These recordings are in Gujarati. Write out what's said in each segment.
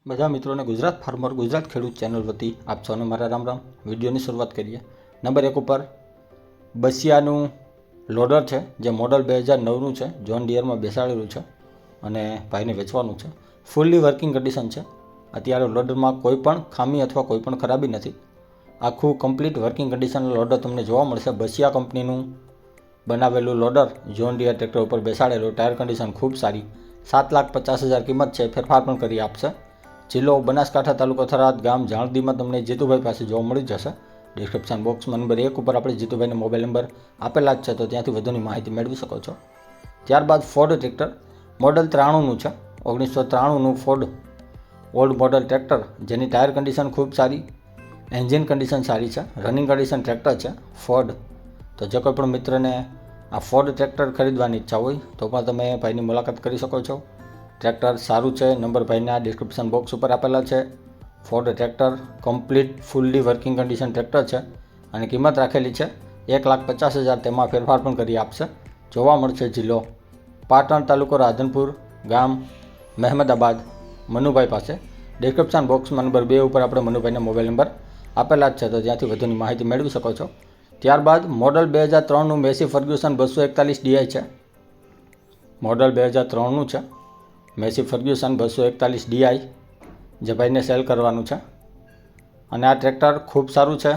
બધા મિત્રોને ગુજરાત ફાર્મર ગુજરાત ખેડૂત ચેનલ વતી આપ સૌને મારા રામ રામ. વિડીયોની શરૂઆત કરીએ. નંબર 1 ઉપર બસિયાનું લોડર છે, જે મોડલ 2009નું છે, જોન ડિયરમાં બેસાડેલું છે અને ભાઈને વેચવાનું છે. ફૂલ્લી વર્કિંગ કન્ડિશન છે. અત્યારે લોડરમાં કોઈ પણ ખામી અથવા કોઈ પણ ખરાબી નથી. આખું કમ્પ્લીટ વર્કિંગ કન્ડિશન લોડર તમને જોવા મળશે. બસિયા કંપનીનું બનાવેલું લોડર જોન ડિયર ટ્રેક્ટર ઉપર બેસાડેલું. ટાયર કન્ડિશન ખૂબ સારી. 7,50,000 કિંમત છે. ફેરફાર પણ કરી આપશે. જિલ્લો બનાસકાંઠા, તાલુકો થરાદ, ગામ જાણદીમાં તમને જીતુભાઈ પાસે જોવા મળી જશે. ડિસ્ક્રિપ્શન બોક્સમાં નંબર 1 ઉપર આપણે જીતુભાઈનો મોબાઈલ નંબર આપેલા જ છે, તો ત્યાંથી વધુની માહિતી મેળવી શકો છો. ત્યારબાદ ફોર્ડ ટ્રેક્ટર મોડલ 93નું છે. 1993નું ફોર્ડ ઓલ્ડ મોડલ ટ્રેક્ટર, જેની ટાયર કન્ડિશન ખૂબ સારી, એન્જિન કન્ડિશન સારી છે, રનિંગ કન્ડિશન ટ્રેક્ટર છે ફોર્ડ. તો જો કોઈ પણ મિત્રને આ ફોર્ડ ટ્રેક્ટર ખરીદવાની ઈચ્છા હોય તો પણ તમે ભાઈની મુલાકાત કરી શકો છો. ટ્રેક્ટર સારું છે. નંબર ભાઈના ડિસ્ક્રિપ્શન બોક્સ ઉપર આપેલા છે. Ford tractor complete fully working condition tractor છે અને કિંમત રાખેલી છે 1,50,000. તેમાં ફેરફાર પણ કરી આપશે. જોવા મળશે જિલ્લો પાટણ, તાલુકો રાધનપુર, ગામ મહેમદાબાદ, મનુભાઈ પાસે. ડિસ્ક્રિપ્શન બોક્સમાં નંબર 2 ઉપર આપણે મનુભાઈના મોબાઈલ નંબર આપેલા જ છે, તો ત્યાંથી વધુની માહિતી મેળવી શકો છો. ત્યારબાદ મોડલ 2003નું મેસી ફર્ગ્યુસન 241 DI છે. મોડલ 2003નું છે. મેસી ફર્ગ્યુસન 241 DI, જે ભાઈને સેલ કરવાનું છે. અને આ ટ્રેક્ટર ખૂબ સારું છે.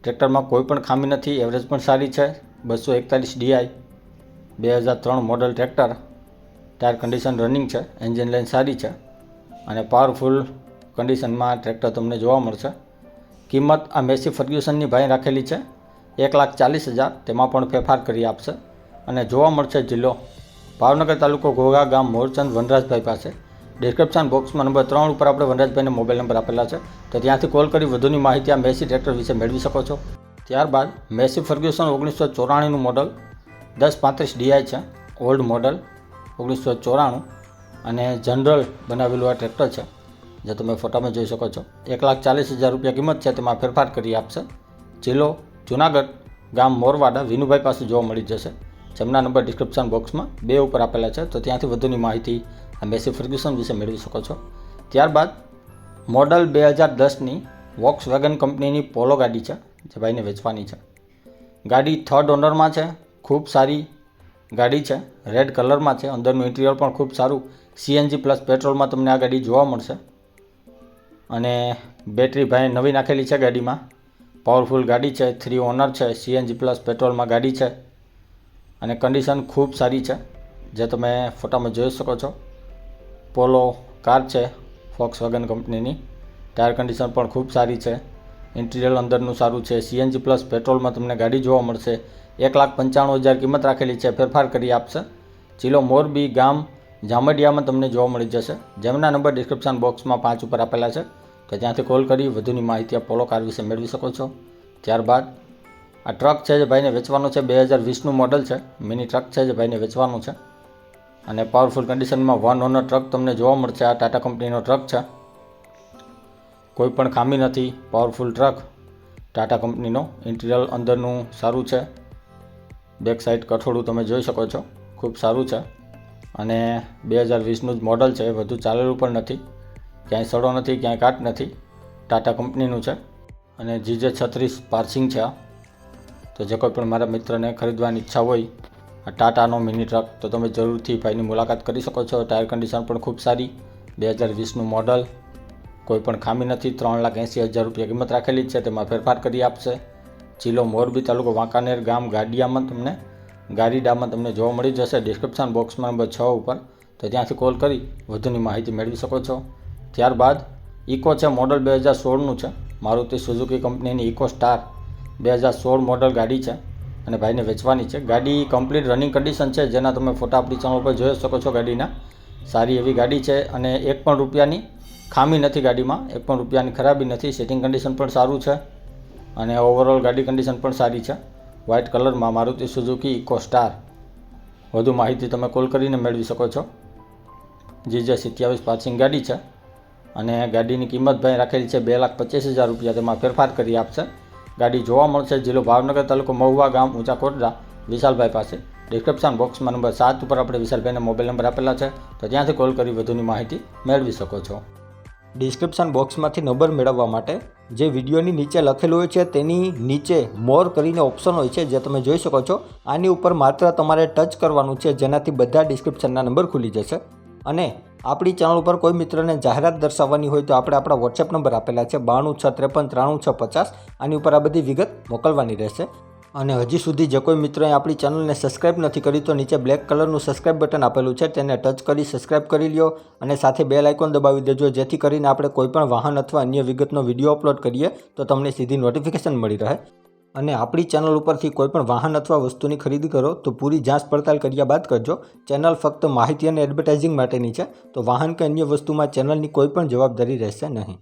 ટ્રેક્ટરમાં કોઈ પણ ખામી નથી. એવરેજ પણ સારી છે. 241 DI 2003 model tractor. Tyre condition running છે. એન્જિન લાઇન સારી છે અને પાવરફુલ કન્ડિશનમાં ટ્રેક્ટર તમને જોવા મળશે. કિંમત આ મેસી ફર્ગ્યુસનની ભાઈ રાખેલી છે 1,40,000. તેમાં પણ ફેરફાર કરી આપશે. અને જોવા મળશે જિલ્લો ભાવનગર, તાલુકો ઘોઘા, ગામ મોરચંદ, વનરાજભાઈ પાસે. ડિસ્ક્રિપ્શન બોક્સમાં નંબર 3 ઉપર આપણે વનરાજભાઈને મોબાઈલ નંબર આપેલા છે, તો ત્યાંથી કોલ કરી વધુની માહિતી આ મેસી ટ્રેક્ટર વિશે મેળવી શકો છો. ત્યારબાદ મેસી ફર્ગ્યુસન 1994નું મોડલ 1035 DI છે. ઓલ્ડ મોડલ 1994 અને જનરલ બનાવેલું આ ટ્રેક્ટર છે, જે તમે ફોટામાં જોઈ શકો છો. 1,40,000 રૂપિયા કિંમત છે. તેમાં ફેરફાર કરી આપશે. જિલ્લો જુનાગઢ, ગામ મોરવાડા, વિનુભાઈ પાસે જોવા મળી જશે, જેમના નંબર ડિસ્ક્રિપ્શન બોક્સમાં 2 ઉપર આપેલા છે, તો ત્યાંથી વધુની માહિતી આ મેસી ફર્ગ્યુસન વિશે મેળવી શકો છો. ત્યારબાદ મોડલ 2010ની વોક્સવેગન કંપનીની પોલો ગાડી છે, જે ભાઈને વેચવાની છે. ગાડી થર્ડ ઓનરમાં છે. ખૂબ સારી ગાડી છે. રેડ કલરમાં છે. અંદરનું ઇન્ટિરિયર પણ ખૂબ સારું. CNG પ્લસ પેટ્રોલમાં તમને આ ગાડી જોવા મળશે. અને બેટરી ભાઈ નવી નાખેલી છે ગાડીમાં. પાવરફુલ ગાડી છે. 3 ઓનર છે. CNG પ્લસ પેટ્રોલમાં ગાડી છે અને કન્ડિશન ખૂબ સારી છે, જે તમે ફોટામાં જોઈ શકો છો. પોલો કાર છે વોક્સવેગન કંપનીની. ટાયર કન્ડિશન પણ ખૂબ સારી છે. ઇન્ટિરિયર અંદરનું સારું છે. CNG પ્લસ પેટ્રોલમાં તમને ગાડી જોવા મળશે. 1,95,000 કિંમત રાખેલી છે. ફેરફાર કરી આપશે. જિલ્લો મોરબી, ગામ જામડિયામાં તમને જોવા મળી જશે, જેમના નંબર ડિસ્ક્રિપ્શન બોક્સમાં 5 ઉપર આપેલા છે, તો ત્યાંથી કોલ કરી વધુની માહિતી આ પોલો કાર વિશે મેળવી શકો છો. ત્યારબાદ આ ટ્રક છે, જે ભાઈને વેચવાનું છે. 2020નું મોડલ છે. મિની ટ્રક છે, જે ભાઈને વેચવાનું છે અને પાવરફુલ કન્ડિશનમાં 1 ઓનર ટ્રક તમને જોવા મળશે. આ ટાટા કંપનીનો ટ્રક છે. કોઈ પણ ખામી નથી. પાવરફુલ ટ્રક ટાટા કંપનીનો. ઇન્ટિરિયર અંદરનું સારું છે. બેક સાઈડ કઠોળું તમે જોઈ શકો છો. ખૂબ સારું છે અને 2020નું જ મોડલ છે. વધુ ચાલેલું પણ નથી. ક્યાંય સડો નથી, ક્યાંય કાટ નથી. ટાટા કંપનીનું છે અને GJ36 પાર્સિંગ છે. તો જે કોઈ પણ મારા મિત્રને ખરીદવાની ઈચ્છા હોય આ ટાટાનો મિની ટ્રક, તો તમે જરૂરથી ભાઈની મુલાકાત કરી શકો છો. ટાયર કન્ડિશન પણ ખૂબ સારી. 2020નું મોડલ. કોઈ પણ ખામી નથી. 3,80,000 રૂપિયા કિંમત રાખેલી છે. તેમાં ફેરફાર કરી આપશે. જિલ્લો મોરબી, તાલુકો વાંકાનેર, ગામ ગાડીડામાં તમને જોવા મળી જશે. ડિસ્ક્રિપ્શન બોક્સમાં નંબર 6 ઉપર, તો ત્યાંથી કોલ કરી વધુની માહિતી મેળવી શકો છો. ત્યારબાદ ઇકો છે. મોડલ 2016નું છે. મારુતિ સુઝુકી કંપનીની ઇકો સ્ટાર 2016 મોડલ ગાડી છે અને ભાઈને વેચવાની છે. ગાડી કમ્પ્લીટ રનિંગ કન્ડિશન છે, જેના તમે ફોટા આપણી ચેનલ પર જોઈ શકો છો. ગાડીના સારી એવી ગાડી છે અને 1 પણ રૂપિયાની ખામી નથી ગાડીમાં. 1 પણ રૂપિયાની ખરાબી નથી. સીટિંગ કન્ડિશન પણ સારું છે અને ઓવરઓલ ગાડી કન્ડિશન પણ સારી છે. વ્હાઇટ કલરમાં મારુતિ સુઝુકી ઇકો સ્ટાર. વધુ માહિતી તમે કોલ કરીને મેળવી શકો છો. GJ27 પાર્સિંગ ગાડી છે અને ગાડીની કિંમત ભાઈ રાખેલી છે 2,25,000 રૂપિયા. તેમાં ફેરફાર કરી આપશે. ગાડી જોવા મળશે જિલ્લો ભાવનગર, તાલુકો મહુવા, ગામ ઊંચા કોટડા, વિશાલભાઈ પાસે. ડિસ્ક્રિપ્શન બોક્સમાં નંબર 7 ઉપર આપણે વિશાલભાઈના મોબાઈલ નંબર આપેલા છે, તો ત્યાંથી કોલ કરી વધુની માહિતી મેળવી શકો છો. ડિસ્ક્રિપ્શન બોક્સમાંથી નંબર મેળવવા માટે જે વિડીયોની નીચે લખેલું હોય છે તેની નીચે મોર કરીને ઓપ્શન હોય છે જે તમે જોઈ શકો છો. આની ઉપર માત્ર તમારે ટચ કરવાનું છે, જેનાથી બધા ડિસ્ક્રિપ્શનના નંબર ખુલી જશે. અને આપણી ચેનલ ઉપર કોઈ મિત્રને જાહેરાત દર્શાવવાની હોય તો આપણે આપણા વોટ્સએપ નંબર આપેલા છે 9263539650. આની ઉપર આ બધી વિગત મોકલવાની રહેશે. અને હજી સુધી જે કોઈ મિત્રોએ આપણી ચેનલને સબસ્ક્રાઇબ નથી કરી તો નીચે બ્લેક કલરનું સબસ્ક્રાઇબ બટન આપેલું છે, તેને ટચ કરી સબસ્ક્રાઇબ કરી લ્યો અને સાથે બેલ આઇકોન દબાવી દેજો, જેથી કરીને આપણે કોઈ પણ વાહન અથવા અન્ય વિગતનો વિડીયો અપલોડ કરીએ તો તમને સીધી નોટિફિકેશન મળી રહે. અને આપણી ચેનલ ઉપરથી કોઈ પણ વાહન અથવા વસ્તુની ખરીદી કરો તો પૂરી જાંચ પડતાલ કર્યા બાદ કરજો. ચેનલ ફક્ત માહિતી અને એડવર્ટાઇઝિંગ માટેની છે, તો વાહન કે અન્ય વસ્તુમાં ચેનલની કોઈ પણ જવાબદારી રહેશે નહીં.